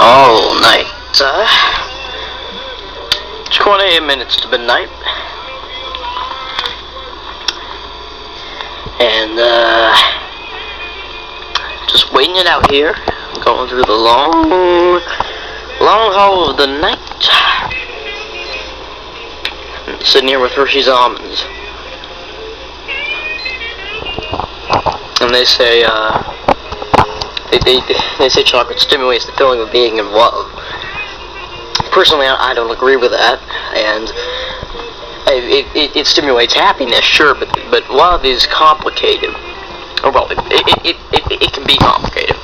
all night. 28 minutes to midnight. And, just waiting it out here. Going through the long haul of the night. Sitting here with Hershey's Almonds. And they say, they say chocolate stimulates the feeling of being in love. Personally, I don't agree with that, and it stimulates happiness, sure, but love is complicated. Or, well, it can be complicated.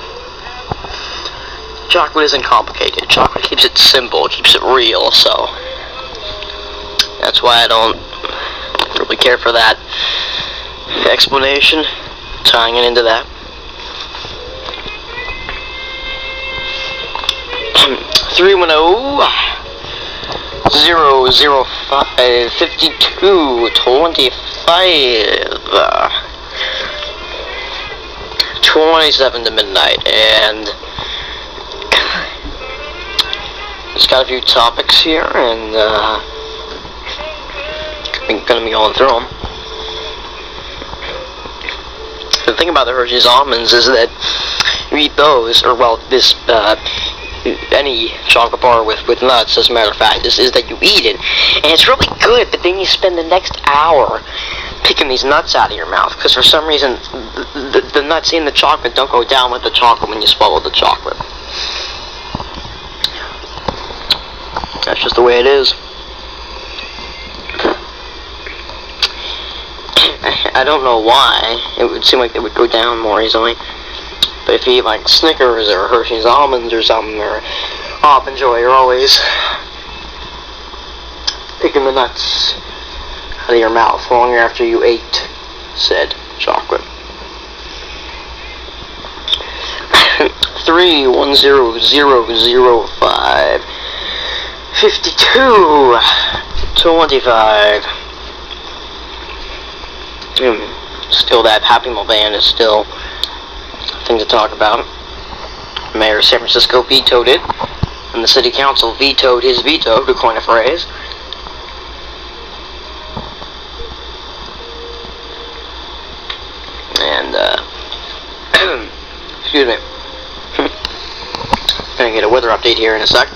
Chocolate isn't complicated. Chocolate keeps it simple, it keeps it real, so that's why I don't really care for that explanation, tying it into that. 310-005-5225, 27 to midnight, and just got a few topics here, and I'm gonna be going through them. The thing about the Hershey's Almonds is that you eat those, or well, this any chocolate bar with nuts, as a matter of fact, is that you eat it, and it's really good, but then you spend the next hour picking these nuts out of your mouth, because for some reason, the nuts in the chocolate don't go down with the chocolate when you swallow the chocolate. That's just the way it is. I don't know why. It would seem like they would go down more easily. But if you eat like Snickers or Hershey's Almonds or something, or Hop and Joy, you're always picking the nuts out of your mouth long after you ate said chocolate. 310-005 5225. Still, that Happy Meal ban is still a thing to talk about. Mayor of San Francisco vetoed it, and the city council vetoed his veto, to coin a phrase. And, excuse me. Gonna get a weather update here in a sec.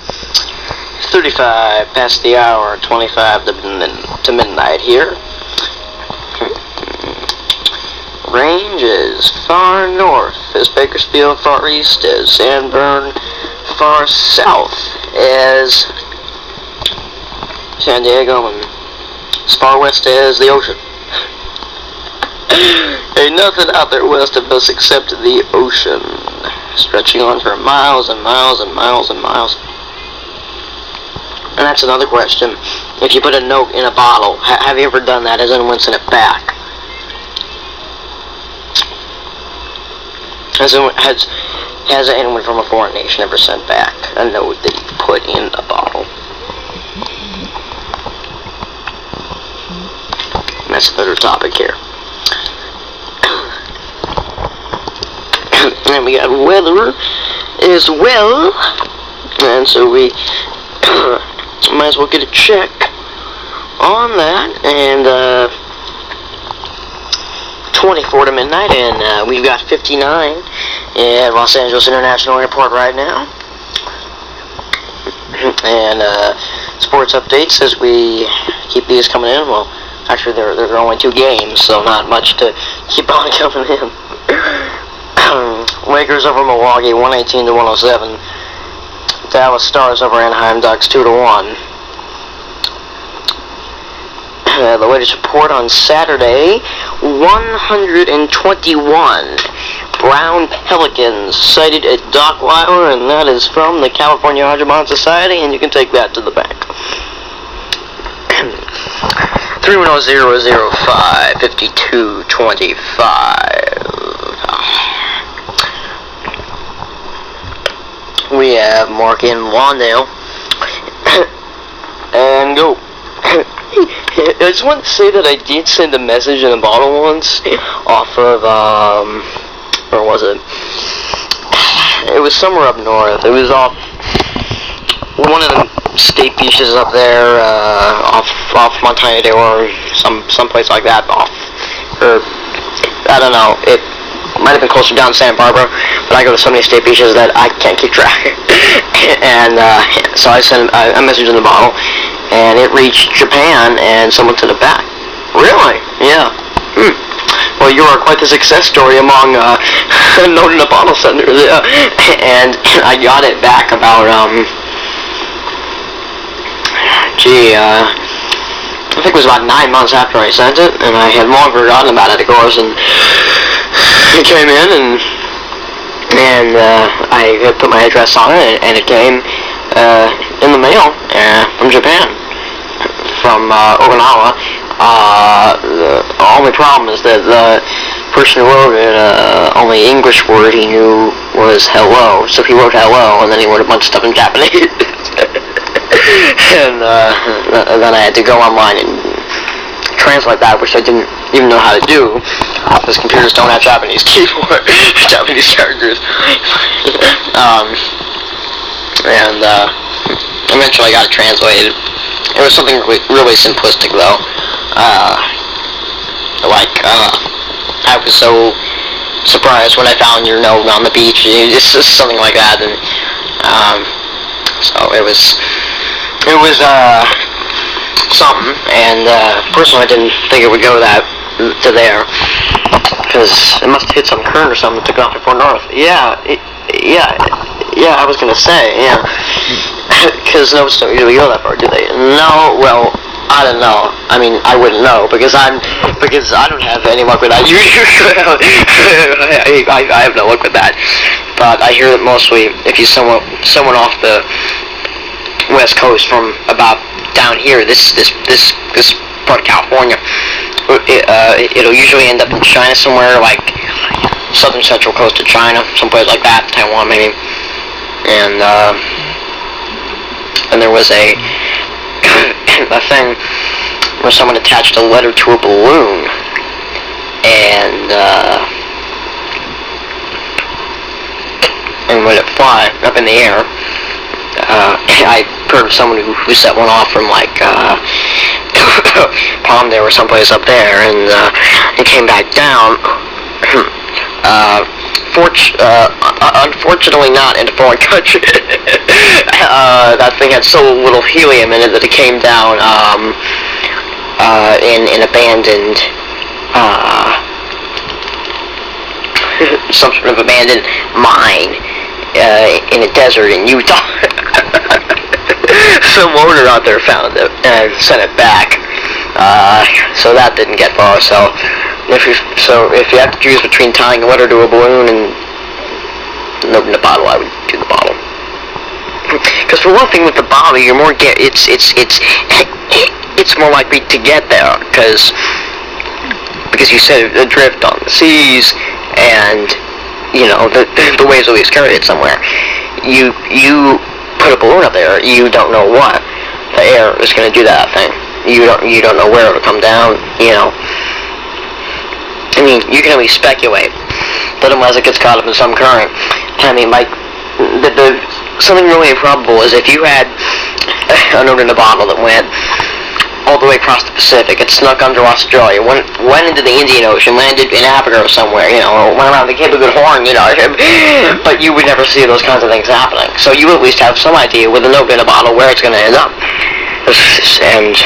35 past the hour, 25 to midnight here. Range is far north as Bakersfield, far east as Sanborn, far south as San Diego, and as far west as the ocean. Ain't nothing out there west of us except the ocean, stretching on for miles and miles and miles and miles. And that's another question. If you put a note in a bottle, have you ever done that, as in sent it back? Has anyone from a foreign nation ever sent back a note that you put in a bottle? And that's another topic here. And we got weather as well, and so we might as well get a check on that. And 24 to midnight, and we've got 59 at Los Angeles International Airport right now. And sports updates as we keep these coming in. Well, actually, there are only 2 games, so not much to keep on coming in. Lakers over Milwaukee, 118 to 107. Dallas Stars over Anaheim Ducks, 2-1. The latest report on Saturday, 121 brown pelicans sighted at Dockweiler, and that is from the California Audubon Society, and you can take that to the bank. 310-005 5225. We have Mark in Lawndale. And go. I just want to say that I did send a message in a bottle once off of, where was it? It was somewhere up north. It was off one of the state beaches up there, off Montana or someplace like that, or I don't know, it might have been closer down Santa Barbara, but I go to so many state beaches that I can't keep track. And so I sent a message in the bottle, and it reached Japan, and someone sent it back. Really? Yeah. Well, you are quite the success story among Note in a Bottle senders. Yeah. And I got it back about I think it was about 9 months after I sent it, and I had long forgotten about it, of course, and it came in, and I had put my address on it, and it came in the mail from Japan, from Okinawa. The only problem is that the person who wrote it, only English word he knew was hello, so he wrote hello, and then he wrote a bunch of stuff in Japanese. And then I had to go online and translate that, which I didn't even know how to do, because computers don't have Japanese keyboard, Japanese characters. And eventually I got it translated. It was something really simplistic, though. I was so surprised when I found your note on the beach. It's just something like that, and so it was something. And personally, I didn't think it would go to there, because it must have hit some current or something that took it off before north. Yeah, I was gonna say, yeah, because notes don't usually go that far, do they? No, well, I don't know. I mean, I wouldn't know, because I don't have any luck with that. I have no luck with that. But I hear that mostly, if you someone off the West Coast from about down here, this part of California, it'll usually end up in China somewhere, like southern central coast of China, someplace like that, Taiwan maybe. And there was a thing where someone attached a letter to a balloon, and when it fly up in the air, I heard of someone who set one off from like Palmdale or someplace up there, and it came back down. Unfortunately not in a foreign country. That thing had so little helium in it that it came down in an abandoned some sort of abandoned mine in a desert in Utah. Some owner out there found it and sent it back. So that didn't get far. So if you have to choose between tying a letter to a balloon and Note in a Bottle, I would do the bottle. Because for one thing, with the bottle, you're more it's more likely to get there, because you said it adrift on the seas, and you know the waves always carry it somewhere. You put a balloon up there, you don't know what the air is going to do that thing. You don't know where it'll come down. You know. I mean, you can only speculate that unless it gets caught up in some current. I mean, like, something really improbable is if you had a Note in a Bottle that went all the way across the Pacific, it snuck under Australia, went into the Indian Ocean, landed in Africa or somewhere, you know, or went around the Cape of Good Horn, you know, but you would never see those kinds of things happening. So you at least have some idea with a Note in a Bottle where it's going to end up. And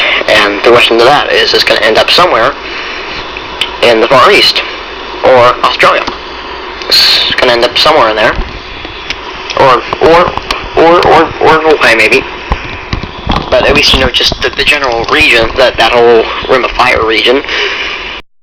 the question to that is, it's going to end up somewhere in the Far East, or Australia. It's gonna end up somewhere in there, or Hawaii maybe. But at least you know just the general region, that whole Rim of Fire region.